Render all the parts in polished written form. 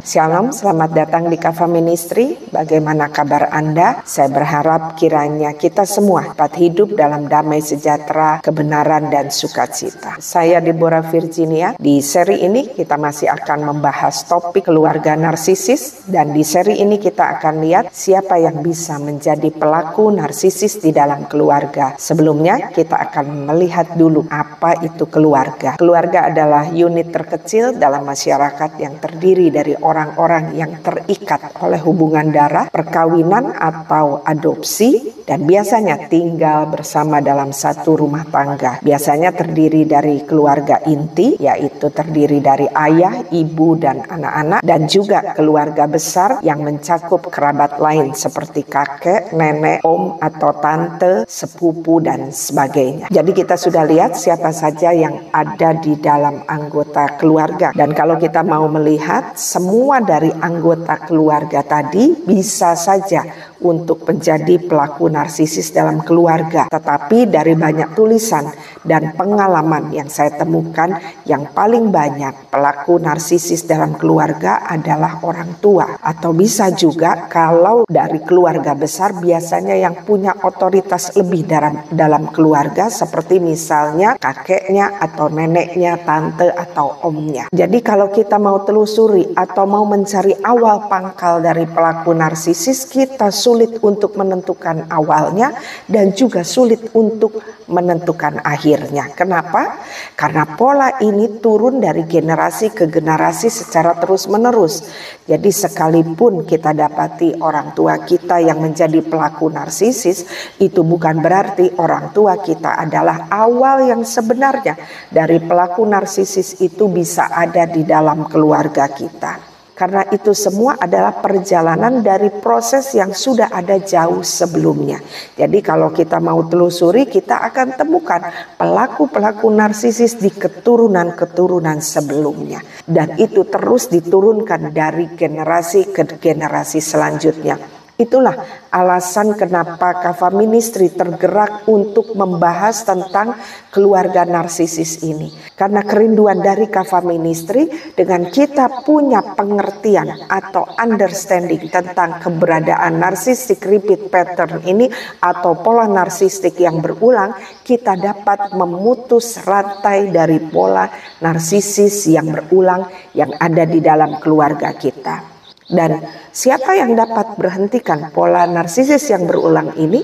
Shalom, selamat datang di Kava Ministry. Bagaimana kabar Anda? Saya berharap kiranya kita semua dapat hidup dalam damai sejahtera, kebenaran dan sukacita. Saya Deborah Virginia. Di seri ini kita masih akan membahas topik keluarga narsisis, dan di seri ini kita akan lihat siapa yang bisa menjadi pelaku narsisis di dalam keluarga. Sebelumnya kita akan melihat dulu apa itu keluarga. Keluarga adalah unit terkecil dalam masyarakat yang terdiri dari orang-orang yang terikat oleh hubungan darah, perkawinan atau adopsi, dan biasanya tinggal bersama dalam satu rumah tangga. Biasanya terdiri dari keluarga inti, yaitu terdiri dari ayah, ibu, dan anak-anak, dan juga keluarga besar yang mencakup kerabat lain seperti kakek, nenek, om atau tante, sepupu, dan sebagainya. Jadi kita sudah lihat siapa saja yang ada di dalam anggota keluarga. Dan kalau kita mau melihat, semua dari anggota keluarga tadi bisa saja untuk menjadi pelaku narsisis dalam keluarga. Tetapi dari banyak tulisan dan pengalaman yang saya temukan, yang paling banyak pelaku narsisis dalam keluarga adalah orang tua. Atau bisa juga kalau dari keluarga besar, biasanya yang punya otoritas lebih dalam keluarga, seperti misalnya kakeknya atau neneknya, tante atau omnya. Jadi kalau kita mau telusuri atau mau mencari awal pangkal dari pelaku narsisis, kita sulit untuk menentukan awalnya dan juga sulit untuk menentukan akhirnya. Kenapa? Karena pola ini turun dari generasi ke generasi secara terus-menerus. Jadi sekalipun kita dapati orang tua kita yang menjadi pelaku narsisis, itu bukan berarti orang tua kita adalah awal yang sebenarnya dari pelaku narsisis itu bisa ada di dalam keluarga kita. Karena itu semua adalah perjalanan dari proses yang sudah ada jauh sebelumnya. Jadi kalau kita mau telusuri, kita akan temukan pelaku-pelaku narsisis di keturunan-keturunan sebelumnya. Dan itu terus diturunkan dari generasi ke generasi selanjutnya. Itulah alasan kenapa Kava Ministry tergerak untuk membahas tentang keluarga narsisis ini. Karena kerinduan dari Kava Ministry, dengan kita punya pengertian atau understanding tentang keberadaan narcissistic repeat pattern ini atau pola narsistik yang berulang, kita dapat memutus rantai dari pola narsisis yang berulang yang ada di dalam keluarga kita. Dan siapa yang dapat berhentikan pola narsisis yang berulang ini?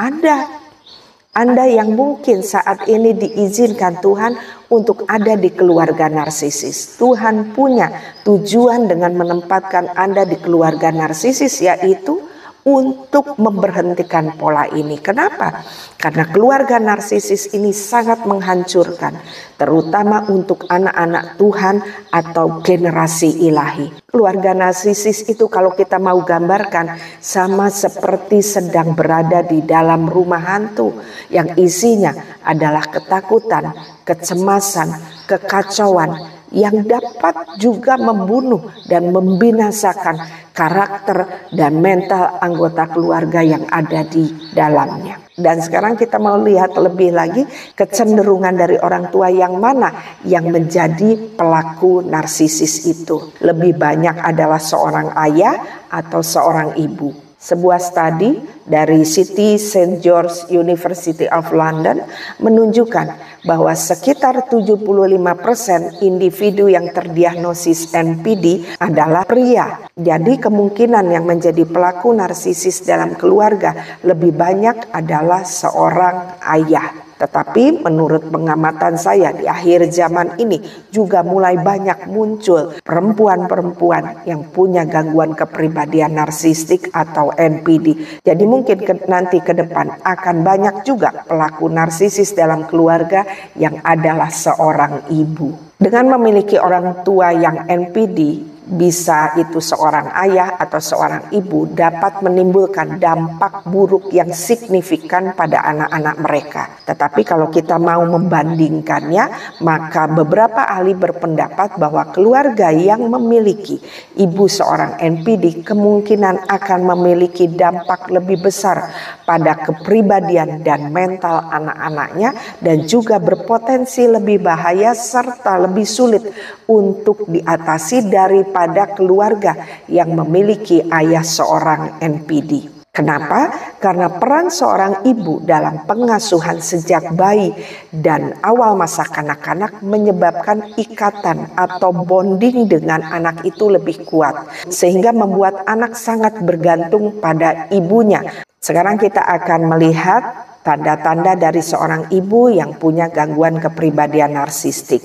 Anda yang mungkin saat ini diizinkan Tuhan untuk ada di keluarga narsisis. Tuhan punya tujuan dengan menempatkan Anda di keluarga narsisis, yaitu untuk memberhentikan pola ini. Kenapa? Karena keluarga narsisis ini sangat menghancurkan, terutama untuk anak-anak Tuhan atau generasi ilahi. Keluarga narsisis itu kalau kita mau gambarkan, sama seperti sedang berada di dalam rumah hantu yang isinya adalah ketakutan, kecemasan, kekacauan, yang dapat juga membunuh dan membinasakan karakter dan mental anggota keluarga yang ada di dalamnya. Dan sekarang kita mau lihat lebih lagi kecenderungan dari orang tua yang mana yang menjadi pelaku narsisis itu. Lebih banyak adalah seorang ayah atau seorang ibu. Sebuah studi dari City St. George University of London menunjukkan bahwa sekitar 75% individu yang terdiagnosis NPD adalah pria. Jadi kemungkinan yang menjadi pelaku narsisis dalam keluarga lebih banyak adalah seorang ayah. Tetapi menurut pengamatan saya di akhir zaman ini juga mulai banyak muncul perempuan-perempuan yang punya gangguan kepribadian narsistik atau NPD. Jadi mungkin nanti ke depan akan banyak juga pelaku narsisis dalam keluarga yang adalah seorang ibu. Dengan memiliki orang tua yang NPD, bisa itu seorang ayah atau seorang ibu, dapat menimbulkan dampak buruk yang signifikan pada anak-anak mereka. Tetapi kalau kita mau membandingkannya, maka beberapa ahli berpendapat bahwa keluarga yang memiliki ibu seorang NPD kemungkinan akan memiliki dampak lebih besar pada kepribadian dan mental anak-anaknya, dan juga berpotensi lebih bahaya serta lebih sulit untuk diatasi daripada pada keluarga yang memiliki ayah seorang NPD. Kenapa? Karena peran seorang ibu dalam pengasuhan sejak bayi dan awal masa kanak-kanak menyebabkan ikatan atau bonding dengan anak itu lebih kuat, sehingga membuat anak sangat bergantung pada ibunya. Sekarang kita akan melihat tanda-tanda dari seorang ibu yang punya gangguan kepribadian narsistik.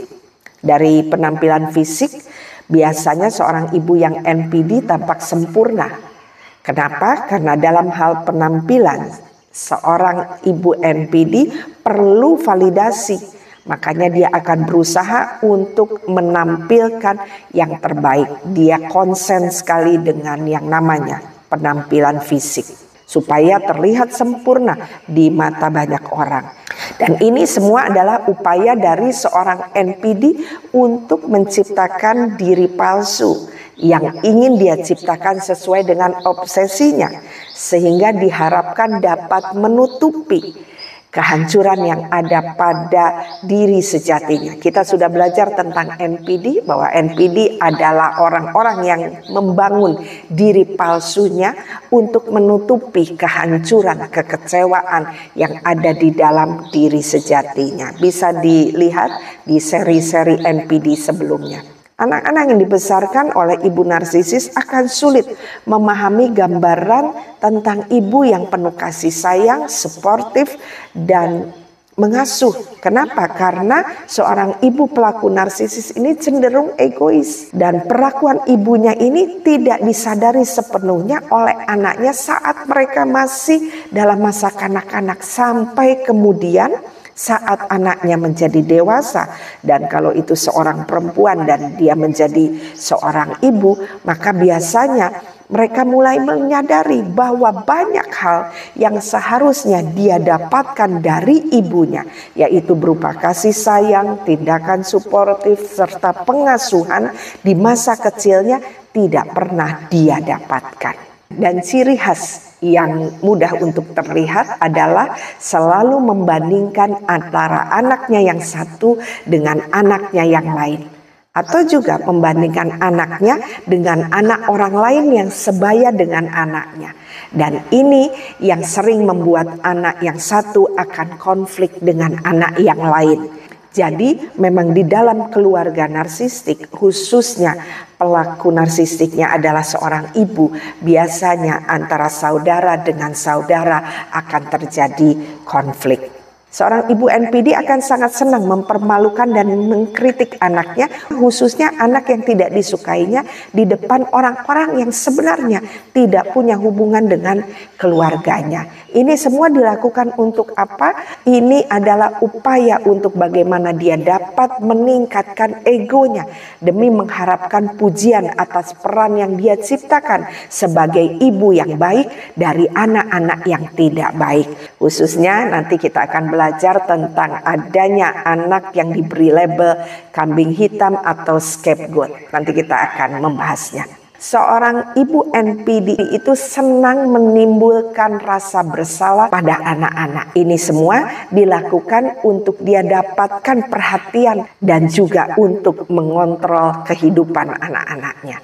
Dari penampilan fisik, biasanya seorang ibu yang NPD tampak sempurna. Kenapa? Karena dalam hal penampilan, seorang ibu NPD perlu validasi. Makanya dia akan berusaha untuk menampilkan yang terbaik. Dia konsen sekali dengan yang namanya penampilan fisik, supaya terlihat sempurna di mata banyak orang. Dan ini semua adalah upaya dari seorang NPD untuk menciptakan diri palsu yang ingin dia ciptakan sesuai dengan obsesinya, sehingga diharapkan dapat menutupi kehancuran yang ada pada diri sejatinya. Kita sudah belajar tentang NPD, bahwa NPD adalah orang-orang yang membangun diri palsunya untuk menutupi kehancuran, kekecewaan yang ada di dalam diri sejatinya. Bisa dilihat di seri-seri NPD sebelumnya. Anak-anak yang dibesarkan oleh ibu narsisis akan sulit memahami gambaran tentang ibu yang penuh kasih sayang, suportif, dan mengasuh. Kenapa? Karena seorang ibu pelaku narsisis ini cenderung egois. Dan perlakuan ibunya ini tidak disadari sepenuhnya oleh anaknya saat mereka masih dalam masa kanak-kanak, sampai kemudian saat anaknya menjadi dewasa, dan kalau itu seorang perempuan dan dia menjadi seorang ibu, maka biasanya mereka mulai menyadari bahwa banyak hal yang seharusnya dia dapatkan dari ibunya, yaitu berupa kasih sayang, tindakan suportif, serta pengasuhan di masa kecilnya tidak pernah dia dapatkan. Dan ciri khas yang mudah untuk terlihat adalah selalu membandingkan antara anaknya yang satu dengan anaknya yang lain, atau juga membandingkan anaknya dengan anak orang lain yang sebaya dengan anaknya. Dan ini yang sering membuat anak yang satu akan konflik dengan anak yang lain. Jadi memang di dalam keluarga narsistik, khususnya pelaku narsistiknya adalah seorang ibu, biasanya antara saudara dengan saudara akan terjadi konflik. Seorang ibu NPD akan sangat senang mempermalukan dan mengkritik anaknya, khususnya anak yang tidak disukainya, di depan orang-orang yang sebenarnya tidak punya hubungan dengan keluarganya. Ini semua dilakukan untuk apa? Ini adalah upaya untuk bagaimana dia dapat meningkatkan egonya demi mengharapkan pujian atas peran yang dia ciptakan sebagai ibu yang baik dari anak-anak yang tidak baik. Khususnya nanti kita akan belajar tentang adanya anak yang diberi label kambing hitam atau scapegoat. Nanti kita akan membahasnya. Seorang ibu NPD itu senang menimbulkan rasa bersalah pada anak-anak. Ini semua dilakukan untuk dia dapatkan perhatian dan juga untuk mengontrol kehidupan anak-anaknya.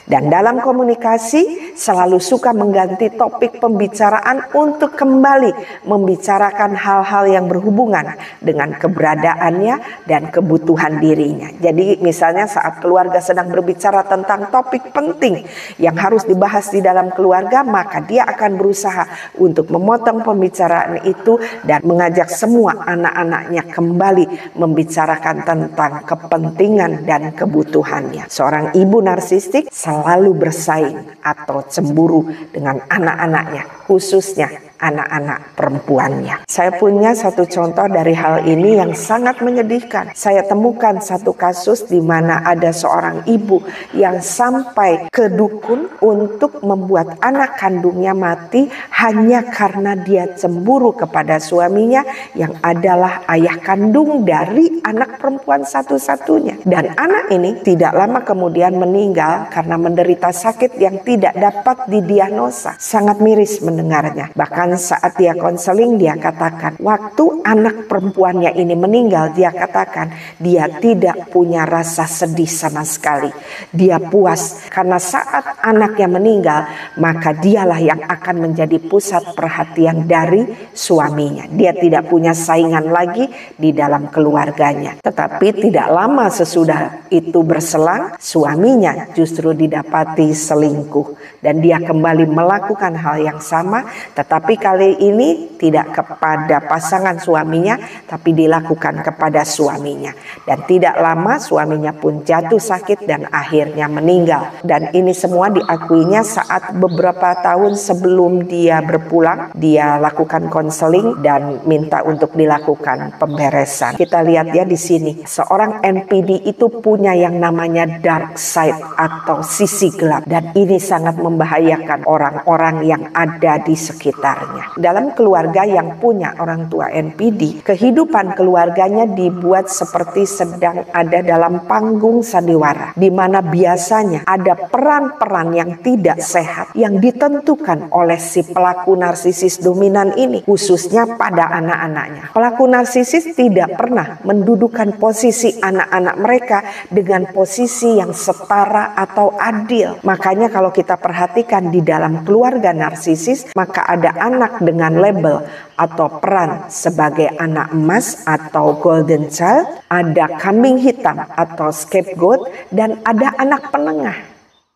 Dan dalam komunikasi selalu suka mengganti topik pembicaraan untuk kembali membicarakan hal-hal yang berhubungan dengan keberadaannya dan kebutuhan dirinya. Jadi misalnya saat keluarga sedang berbicara tentang topik penting yang harus dibahas di dalam keluarga, maka dia akan berusaha untuk memotong pembicaraan itu dan mengajak semua anak-anaknya kembali membicarakan tentang kepentingan dan kebutuhannya. Seorang ibu narsistik selalu bersaing atau cemburu dengan anak-anaknya, khususnya anak-anak perempuannya. Saya punya satu contoh dari hal ini yang sangat menyedihkan. Saya temukan satu kasus di mana ada seorang ibu yang sampai ke dukun untuk membuat anak kandungnya mati hanya karena dia cemburu kepada suaminya yang adalah ayah kandung dari anak perempuan satu-satunya. Dan anak ini tidak lama kemudian meninggal karena menderita sakit yang tidak dapat didiagnosa. Sangat miris mendengarnya. Bahkan Dan saat dia konseling, dia katakan, waktu anak perempuannya ini meninggal, dia katakan dia tidak punya rasa sedih sama sekali. Dia puas karena saat anaknya meninggal, maka dialah yang akan menjadi pusat perhatian dari suaminya. Dia tidak punya saingan lagi di dalam keluarganya. Tetapi tidak lama sesudah itu berselang, suaminya justru didapati selingkuh. Dan dia kembali melakukan hal yang sama, tetapi kali ini tidak kepada pasangan suaminya, tapi dilakukan kepada suaminya. Dan tidak lama suaminya pun jatuh sakit dan akhirnya meninggal. Dan ini semua diakuinya saat beberapa tahun sebelum dia berpulang, dia lakukan konseling dan minta untuk dilakukan pemberesan. Kita lihat ya di sini, seorang NPD itu punya yang namanya dark side atau sisi gelap, dan ini sangat membahayakan orang-orang yang ada di sekitarnya. Dalam keluarga yang punya orang tua NPD, kehidupan keluarganya dibuat seperti sedang ada dalam panggung sandiwara, di mana biasanya ada peran-peran yang tidak sehat yang ditentukan oleh si pelaku narsisis dominan ini, khususnya pada anak-anaknya. Pelaku narsisis tidak pernah mendudukan posisi anak-anak mereka dengan posisi yang setara atau adil. Makanya kalau kita perhatikan di dalam keluarga narsisis, maka ada anak dengan label atau peran sebagai anak emas atau golden child, ada kambing hitam atau scapegoat, dan ada anak penengah.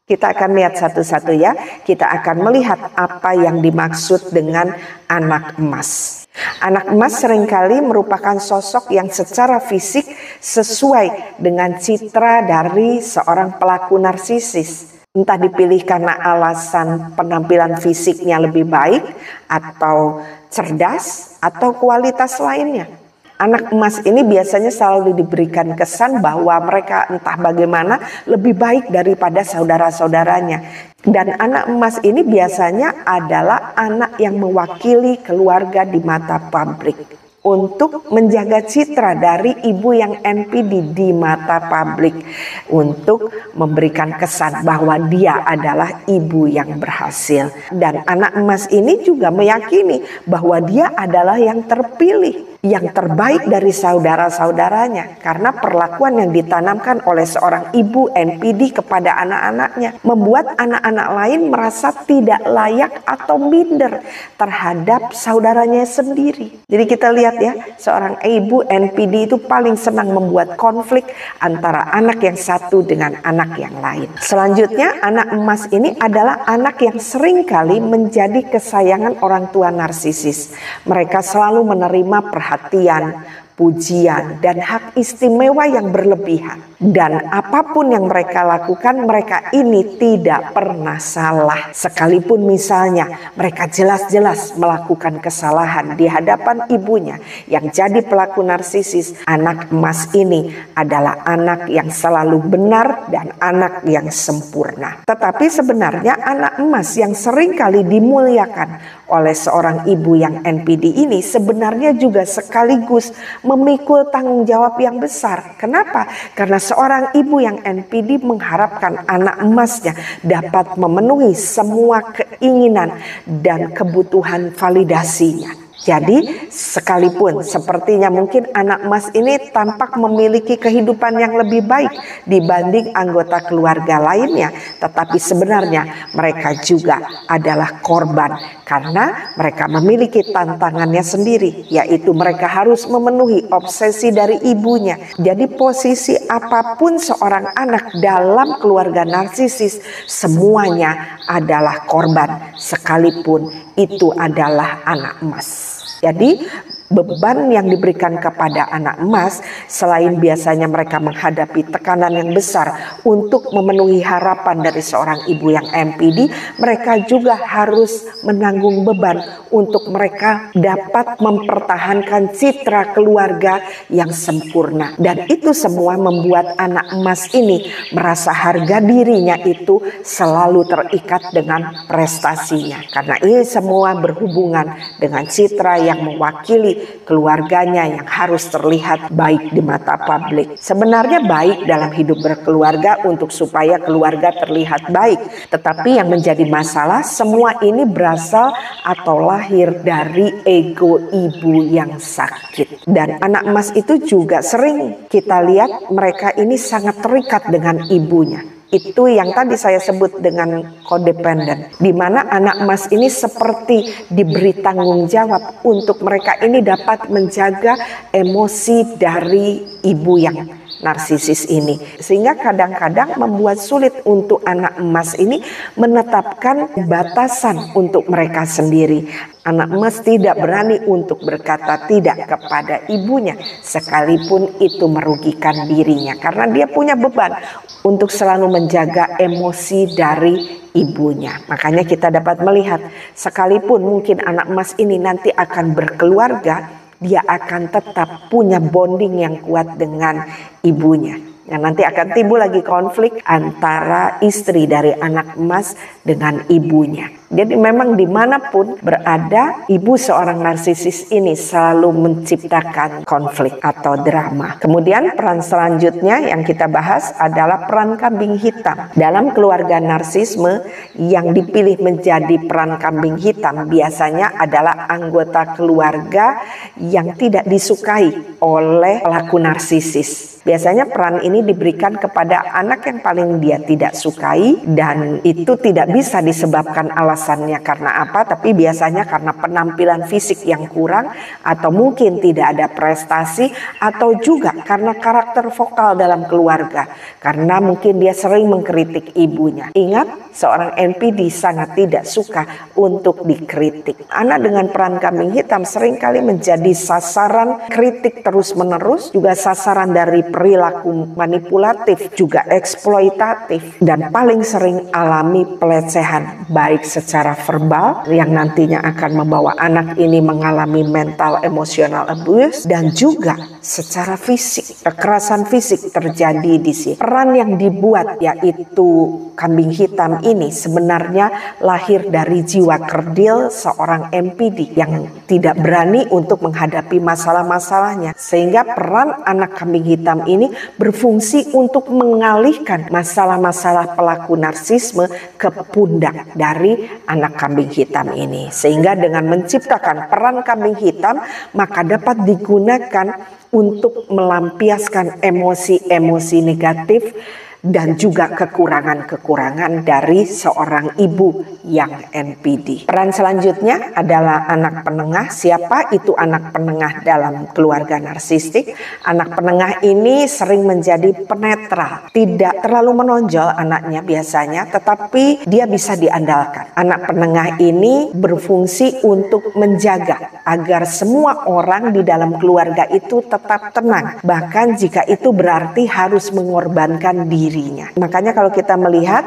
Kita akan lihat satu-satu ya. Kita akan melihat apa yang dimaksud dengan anak emas. Anak emas seringkali merupakan sosok yang secara fisik sesuai dengan citra dari seorang pelaku narsisis. Entah dipilih karena alasan penampilan fisiknya lebih baik, atau cerdas, atau kualitas lainnya. Anak emas ini biasanya selalu diberikan kesan bahwa mereka entah bagaimana lebih baik daripada saudara-saudaranya. Dan anak emas ini biasanya adalah anak yang mewakili keluarga di mata publik, untuk menjaga citra dari ibu yang NPD di mata publik, untuk memberikan kesan bahwa dia adalah ibu yang berhasil. Dan anak emas ini juga meyakini bahwa dia adalah yang terpilih, yang terbaik dari saudara-saudaranya, karena perlakuan yang ditanamkan oleh seorang ibu NPD kepada anak-anaknya membuat anak-anak lain merasa tidak layak atau minder terhadap saudaranya sendiri. Jadi kita lihat ya, seorang ibu NPD itu paling senang membuat konflik antara anak yang satu dengan anak yang lain. Selanjutnya, anak emas ini adalah anak yang seringkali menjadi kesayangan orang tua narsisis. Mereka selalu menerima perhatian, pujian, dan hak istimewa yang berlebihan. Dan apapun yang mereka lakukan, mereka ini tidak pernah salah. Sekalipun misalnya mereka jelas-jelas melakukan kesalahan di hadapan ibunya yang jadi pelaku narsisis, anak emas ini adalah anak yang selalu benar dan anak yang sempurna. Tetapi sebenarnya anak emas yang seringkali dimuliakan oleh seorang ibu yang NPD ini sebenarnya juga sekaligus memikul tanggung jawab yang besar. Kenapa? Karena seorang ibu yang NPD mengharapkan anak emasnya dapat memenuhi semua keinginan dan kebutuhan validasinya. Jadi sekalipun sepertinya mungkin anak emas ini tampak memiliki kehidupan yang lebih baik dibanding anggota keluarga lainnya, tetapi sebenarnya mereka juga adalah korban karena mereka memiliki tantangannya sendiri, yaitu mereka harus memenuhi obsesi dari ibunya. Jadi posisi apapun seorang anak dalam keluarga narsisis, semuanya adalah korban sekalipun itu adalah anak emas. Jadi beban yang diberikan kepada anak emas, selain biasanya mereka menghadapi tekanan yang besar untuk memenuhi harapan dari seorang ibu yang NPD, mereka juga harus menanggung beban untuk mereka dapat mempertahankan citra keluarga yang sempurna. Dan itu semua membuat anak emas ini merasa harga dirinya itu selalu terikat dengan prestasinya. Karena ini semua berhubungan dengan citra yang mewakili memilih keluarganya yang harus terlihat baik di mata publik. Sebenarnya baik dalam hidup berkeluarga untuk supaya keluarga terlihat baik, tetapi yang menjadi masalah semua ini berasal atau lahir dari ego ibu yang sakit. Dan anak emas itu juga sering kita lihat mereka ini sangat terikat dengan ibunya. Itu yang tadi saya sebut dengan codependent, di mana anak emas ini seperti diberi tanggung jawab untuk mereka ini dapat menjaga emosi dari ibu yang narsisis ini, sehingga kadang-kadang membuat sulit untuk anak emas ini menetapkan batasan untuk mereka sendiri. Anak emas tidak berani untuk berkata tidak kepada ibunya, sekalipun itu merugikan dirinya, karena dia punya beban untuk selalu menjaga emosi dari ibunya. Makanya kita dapat melihat, sekalipun mungkin anak emas ini nanti akan berkeluarga, dia akan tetap punya bonding yang kuat dengan ibunya. Nah, nanti akan timbul lagi konflik antara istri dari anak emas dengan ibunya. Jadi memang dimanapun berada, ibu seorang narsisis ini selalu menciptakan konflik atau drama. Kemudian peran selanjutnya yang kita bahas adalah peran kambing hitam. Dalam keluarga narsisme, yang dipilih menjadi peran kambing hitam biasanya adalah anggota keluarga yang tidak disukai oleh pelaku narsisis. Biasanya peran ini diberikan kepada anak yang paling dia tidak sukai, dan itu tidak bisa disebabkan alasannya karena apa, tapi biasanya karena penampilan fisik yang kurang, atau mungkin tidak ada prestasi, atau juga karena karakter vokal dalam keluarga, karena mungkin dia sering mengkritik ibunya. Ingat, seorang NPD sangat tidak suka untuk dikritik. Anak dengan peran kambing hitam seringkali menjadi sasaran kritik terus-menerus, juga sasaran dari perilaku manipulatif, juga eksploitatif, dan paling sering alami pelecehan baik secara verbal yang nantinya akan membawa anak ini mengalami mental emotional abuse, dan juga secara fisik. Kekerasan fisik terjadi di sini. Peran yang dibuat yaitu kambing hitam ini sebenarnya lahir dari jiwa kerdil seorang NPD yang tidak berani untuk menghadapi masalah-masalahnya, sehingga peran anak kambing hitam ini berfungsi untuk mengalihkan masalah-masalah pelaku narsisme ke pundak dari anak kambing hitam ini. Sehingga dengan menciptakan peran kambing hitam, maka dapat digunakan untuk melampiaskan emosi-emosi negatif dan juga kekurangan-kekurangan dari seorang ibu yang NPD. Peran selanjutnya adalah anak penengah. Siapa itu anak penengah dalam keluarga narsistik? Anak penengah ini sering menjadi penetral, tidak terlalu menonjol anaknya biasanya, tetapi dia bisa diandalkan. Anak penengah ini berfungsi untuk menjaga agar semua orang di dalam keluarga itu tetap tenang, bahkan jika itu berarti harus mengorbankan dirinya. Makanya kalau kita melihat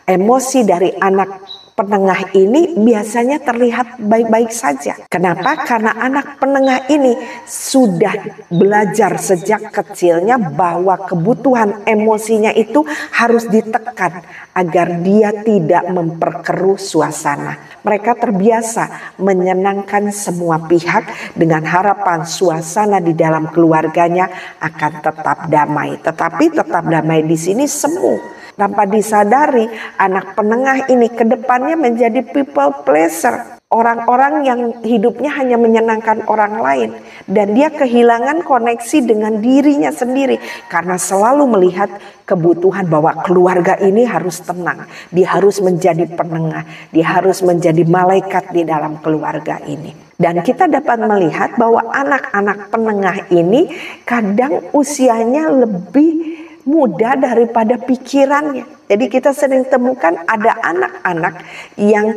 emosi dari anak penengah ini biasanya terlihat baik-baik saja. Kenapa? Karena anak penengah ini sudah belajar sejak kecilnya bahwa kebutuhan emosinya itu harus ditekan agar dia tidak memperkeruh suasana. Mereka terbiasa menyenangkan semua pihak dengan harapan suasana di dalam keluarganya akan tetap damai. Tetapi tetap damai di sini semu. Tanpa disadari, anak penengah ini ke depannya menjadi people pleaser. Orang-orang yang hidupnya hanya menyenangkan orang lain, dan dia kehilangan koneksi dengan dirinya sendiri karena selalu melihat kebutuhan bahwa keluarga ini harus tenang. Dia harus menjadi penengah, dia harus menjadi malaikat di dalam keluarga ini. Dan kita dapat melihat bahwa anak-anak penengah ini kadang usianya lebih muda daripada pikirannya. Jadi kita sering temukan ada anak-anak yang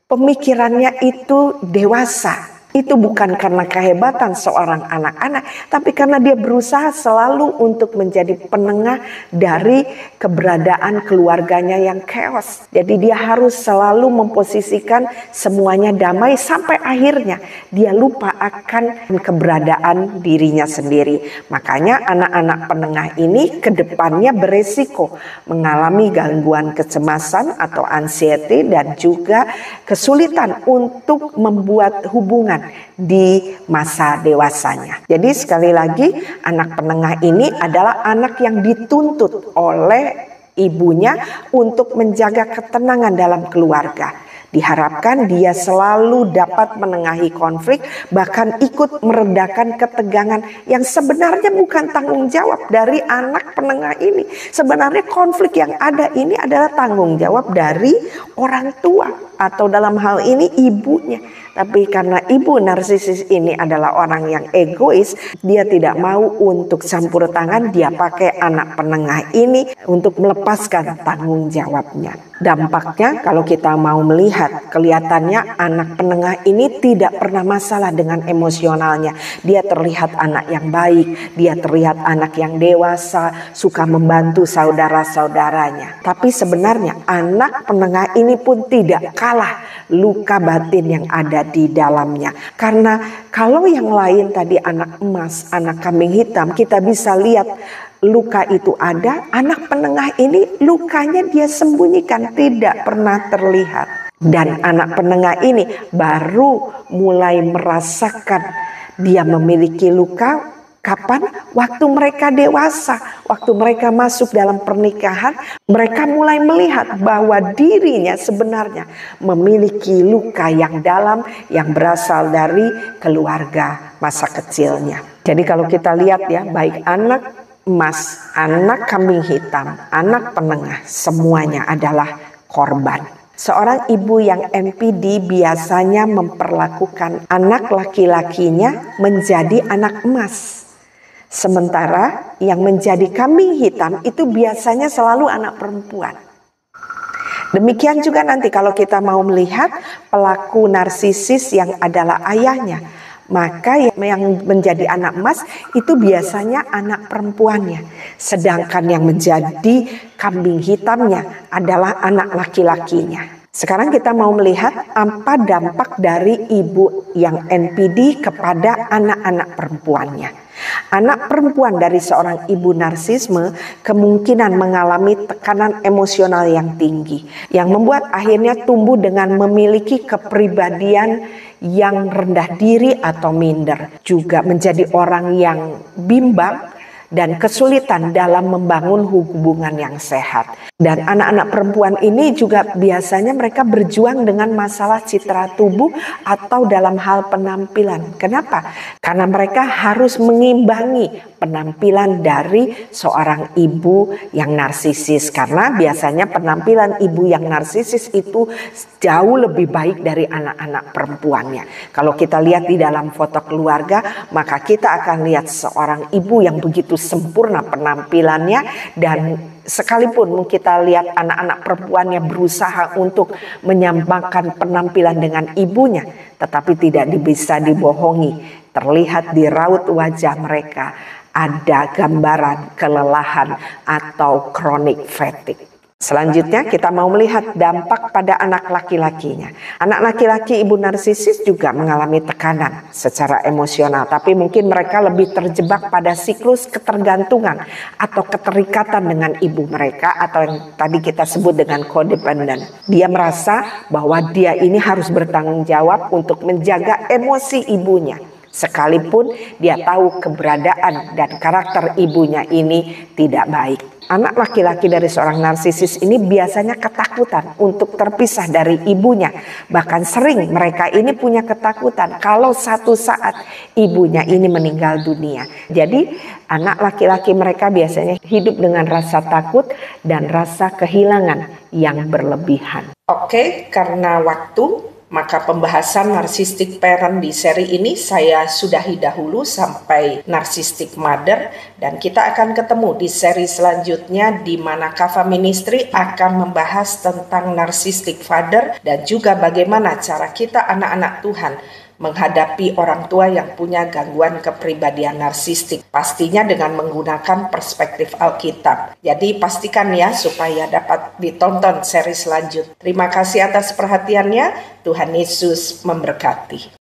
pemikirannya itu dewasa. Itu bukan karena kehebatan seorang anak-anak, tapi karena dia berusaha selalu untuk menjadi penengah dari keberadaan keluarganya yang chaos. Jadi dia harus selalu memposisikan semuanya damai sampai akhirnya dia lupa akan keberadaan dirinya sendiri. Makanya anak-anak penengah ini ke depannya beresiko mengalami gangguan kecemasan atau anxiety, dan juga kesulitan untuk membuat hubungan ketenangan di masa dewasanya. Jadi sekali lagi, anak penengah ini adalah anak yang dituntut oleh ibunya untuk menjaga ketenangan dalam keluarga. Diharapkan dia selalu dapat menengahi konflik, bahkan ikut meredakan ketegangan yang sebenarnya bukan tanggung jawab dari anak penengah ini. Sebenarnya konflik yang ada ini adalah tanggung jawab dari orang tua atau dalam hal ini ibunya. Tapi karena ibu narsisis ini adalah orang yang egois, dia tidak mau untuk campur tangan, dia pakai anak penengah ini untuk melepaskan tanggung jawabnya. Dampaknya kalau kita mau melihat, kelihatannya anak penengah ini tidak pernah masalah dengan emosionalnya. Dia terlihat anak yang baik, dia terlihat anak yang dewasa, suka membantu saudara-saudaranya. Tapi sebenarnya anak penengah ini pun tidak kalah luka batin yang ada di dalamnya. Karena kalau yang lain tadi anak emas, anak kambing hitam, kita bisa lihat luka itu ada, anak penengah ini lukanya dia sembunyikan, tidak pernah terlihat. Dan anak penengah ini baru mulai merasakan dia memiliki luka kapan? Waktu mereka dewasa, waktu mereka masuk dalam pernikahan, mereka mulai melihat bahwa dirinya sebenarnya memiliki luka yang dalam yang berasal dari keluarga masa kecilnya. Jadi kalau kita lihat ya, baik anak emas, anak kambing hitam, anak penengah, semuanya adalah korban. Seorang ibu yang NPD biasanya memperlakukan anak laki-lakinya menjadi anak emas. Sementara yang menjadi kambing hitam itu biasanya selalu anak perempuan. Demikian juga nanti kalau kita mau melihat pelaku narsisis yang adalah ayahnya, maka yang menjadi anak emas itu biasanya anak perempuannya. Sedangkan yang menjadi kambing hitamnya adalah anak laki-lakinya. Sekarang kita mau melihat apa dampak dari ibu yang NPD kepada anak-anak perempuannya. Anak perempuan dari seorang ibu narsisme kemungkinan mengalami tekanan emosional yang tinggi, yang membuat akhirnya tumbuh dengan memiliki kepribadian yang rendah diri atau minder, juga menjadi orang yang bimbang dan kesulitan dalam membangun hubungan yang sehat. Dan anak-anak perempuan ini juga biasanya mereka berjuang dengan masalah citra tubuh atau dalam hal penampilan. Kenapa? Karena mereka harus mengimbangi penampilan dari seorang ibu yang narsisis. Karena biasanya penampilan ibu yang narsisis itu jauh lebih baik dari anak-anak perempuannya. Kalau kita lihat di dalam foto keluarga, maka kita akan lihat seorang ibu yang begitu sempurna penampilannya, dan sekalipun kita lihat anak-anak perempuannya berusaha untuk menyamakan penampilan dengan ibunya, tetapi tidak bisa dibohongi. Terlihat di raut wajah mereka ada gambaran kelelahan atau chronic fatigue. Selanjutnya kita mau melihat dampak pada anak laki-lakinya. Anak laki-laki ibu narsisis juga mengalami tekanan secara emosional, tapi mungkin mereka lebih terjebak pada siklus ketergantungan atau keterikatan dengan ibu mereka, atau yang tadi kita sebut dengan codependent. Dia merasa bahwa dia ini harus bertanggung jawab untuk menjaga emosi ibunya, sekalipun dia tahu keberadaan dan karakter ibunya ini tidak baik. Anak laki-laki dari seorang narsisis ini biasanya ketakutan untuk terpisah dari ibunya. Bahkan sering mereka ini punya ketakutan kalau satu saat ibunya ini meninggal dunia. Jadi anak laki-laki mereka biasanya hidup dengan rasa takut dan rasa kehilangan yang berlebihan. Oke, karena waktu, maka pembahasan narcissistic parent di seri ini saya sudahi dahulu sampai narcissistic mother, dan kita akan ketemu di seri selanjutnya di mana Kava Ministry akan membahas tentang narcissistic father dan juga bagaimana cara kita anak-anak Tuhan menghadapi orang tua yang punya gangguan kepribadian narsistik, pastinya dengan menggunakan perspektif Alkitab. Jadi pastikan ya supaya dapat ditonton seri selanjutnya. Terima kasih atas perhatiannya. Tuhan Yesus memberkati.